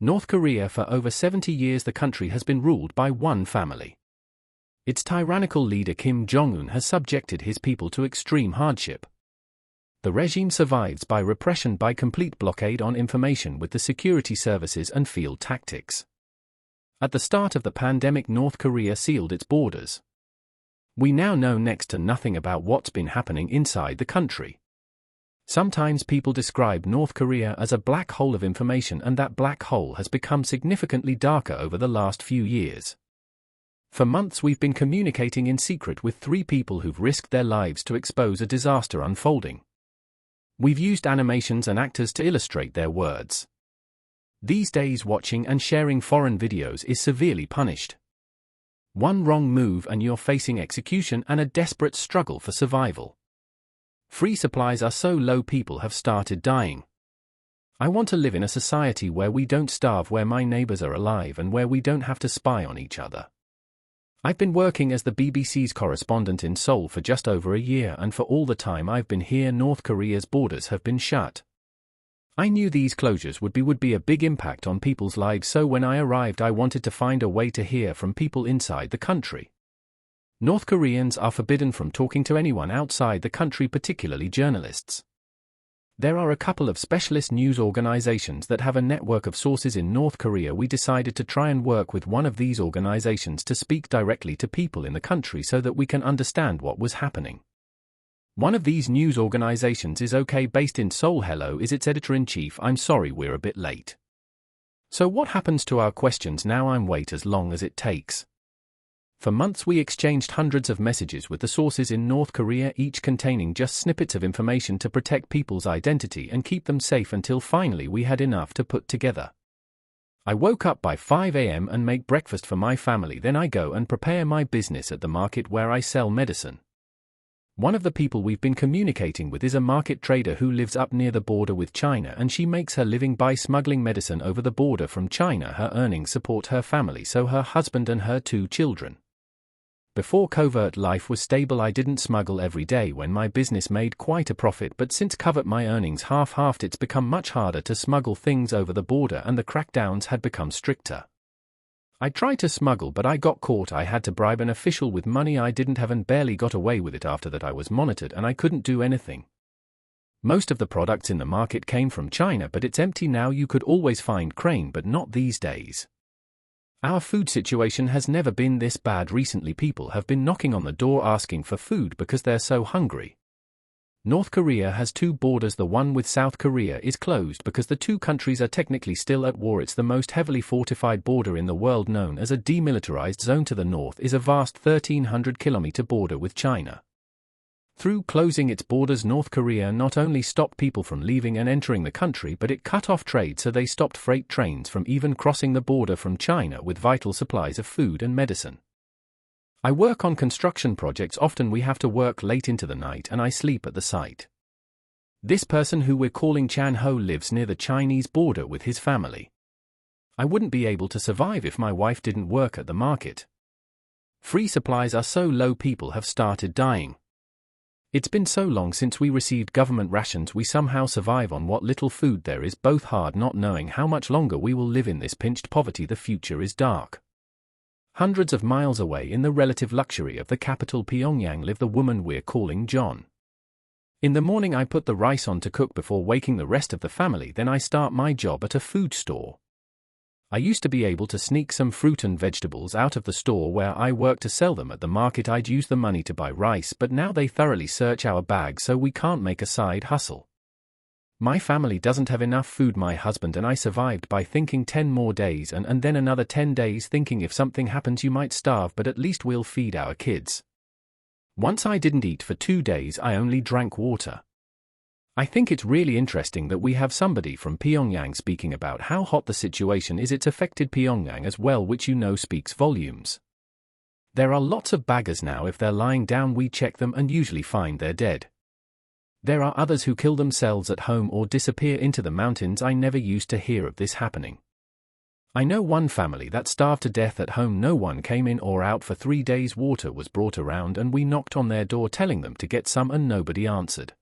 North Korea. For over 70 years the country has been ruled by one family. Its tyrannical leader Kim Jong-un has subjected his people to extreme hardship. The regime survives by repression, by complete blockade on information with the security services and field tactics. At the start of the pandemic, North Korea sealed its borders. We now know next to nothing about what's been happening inside the country. Sometimes people describe North Korea as a black hole of information, and that black hole has become significantly darker over the last few years. For months we've been communicating in secret with 3 people who've risked their lives to expose a disaster unfolding. We've used animations and actors to illustrate their words. These days watching and sharing foreign videos is severely punished. One wrong move and you're facing execution and a desperate struggle for survival. Free supplies are so low people have started dying. I want to live in a society where we don't starve, where my neighbors are alive, and where we don't have to spy on each other. I've been working as the BBC's correspondent in Seoul for just over a year, and for all the time I've been here, North Korea's borders have been shut. I knew these closures would be a big impact on people's lives, so when I arrived I wanted to find a way to hear from people inside the country. North Koreans are forbidden from talking to anyone outside the country, particularly journalists. There are a couple of specialist news organizations that have a network of sources in North Korea. We decided to try and work with one of these organizations to speak directly to people in the country so that we can understand what was happening. One of these news organizations is OK, based in Seoul. Hello is its editor-in-chief. I'm sorry we're a bit late. So what happens to our questions now? I'm wait as long as it takes. For months we exchanged hundreds of messages with the sources in North Korea, each containing just snippets of information to protect people's identity and keep them safe, until finally we had enough to put together. I woke up by 5 a.m. and make breakfast for my family, then I go and prepare my business at the market where I sell medicine. One of the people we've been communicating with is a market trader who lives up near the border with China, and she makes her living by smuggling medicine over the border from China. Her earnings support her family, so her husband and her 2 children. Before covert life was stable, I didn't smuggle every day when my business made quite a profit, but since covert my earnings halved, it's become much harder to smuggle things over the border and the crackdowns had become stricter. I tried to smuggle but I got caught. I had to bribe an official with money I didn't have and barely got away with it. After that I was monitored and I couldn't do anything. Most of the products in the market came from China, but it's empty now. You could always find crane, but not these days. Our food situation has never been this bad. Recently people have been knocking on the door asking for food because they're so hungry. North Korea has 2 borders. The one with South Korea is closed because the 2 countries are technically still at war. It's the most heavily fortified border in the world, known as a demilitarized zone. To the north is a vast 1,300-kilometer border with China. Through closing its borders, North Korea not only stopped people from leaving and entering the country, but it cut off trade, so they stopped freight trains from even crossing the border from China with vital supplies of food and medicine. I work on construction projects. Often we have to work late into the night and I sleep at the site. This person, who we're calling Chan Ho, lives near the Chinese border with his family. I wouldn't be able to survive if my wife didn't work at the market. Free supplies are so low people have started dying. It's been so long since we received government rations. We somehow survive on what little food there is, both hard not knowing how much longer we will live in this pinched poverty. The future is dark. Hundreds of miles away, in the relative luxury of the capital Pyongyang, live the woman we're calling John. In the morning I put the rice on to cook before waking the rest of the family, then I start my job at a food store. I used to be able to sneak some fruit and vegetables out of the store where I work to sell them at the market. I'd use the money to buy rice, but now they thoroughly search our bags, so we can't make a side hustle. My family doesn't have enough food. My husband and I survived by thinking 10 more days and then another 10 days, thinking if something happens you might starve, but at least we'll feed our kids. Once I didn't eat for 2 days. I only drank water. I think it's really interesting that we have somebody from Pyongyang speaking about how hot the situation is. It's affected Pyongyang as well, which speaks volumes. There are lots of baggers now. If they're lying down we check them and usually find they're dead. There are others who kill themselves at home or disappear into the mountains. I never used to hear of this happening. I know one family that starved to death at home. No one came in or out for 3 days. Water was brought around and we knocked on their door telling them to get some and nobody answered.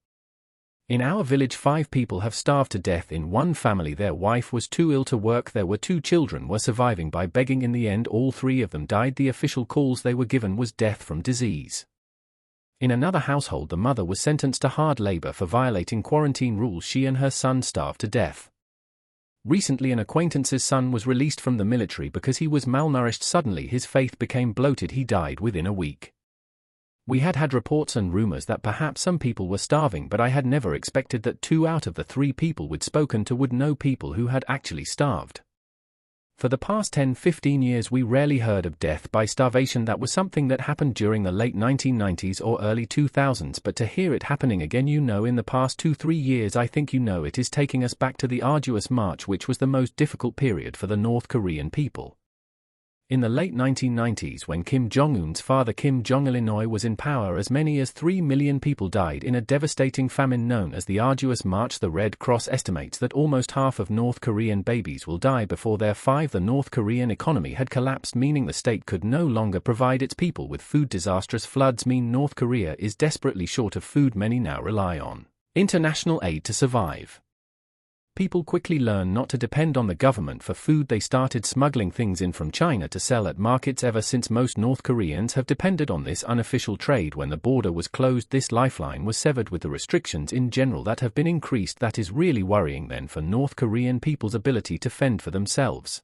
In our village 5 people have starved to death in one family. Their wife was too ill to work. There were 2 children were surviving by begging. In the end all 3 of them died. The official cause they were given was death from disease. In another household the mother was sentenced to hard labor for violating quarantine rules. She and her son starved to death. Recently an acquaintance's son was released from the military because he was malnourished. Suddenly his faith became bloated. He died within a week. We had reports and rumors that perhaps some people were starving, but I had never expected that 2 out of the 3 people we'd spoken to would know people who had actually starved. For the past 10-15 years we rarely heard of death by starvation. That was something that happened during the late 1990s or early 2000s, but to hear it happening again in the past 2-3 years, I think it is taking us back to the arduous march which was the most difficult period for the North Korean people. In the late 1990s, when Kim Jong-un's father Kim Jong-il was in power, as many as 3 million people died in a devastating famine known as the Arduous March. The Red Cross estimates that almost half of North Korean babies will die before they're 5. The North Korean economy had collapsed, meaning the state could no longer provide its people with food. Disastrous floods mean North Korea is desperately short of food. Many now rely on international aid to survive. People quickly learn not to depend on the government for food. They started smuggling things in from China to sell at markets. Ever since, most North Koreans have depended on this unofficial trade. When the border was closed, this lifeline was severed. With the restrictions in general that have been increased, that is really worrying then for North Korean people's ability to fend for themselves.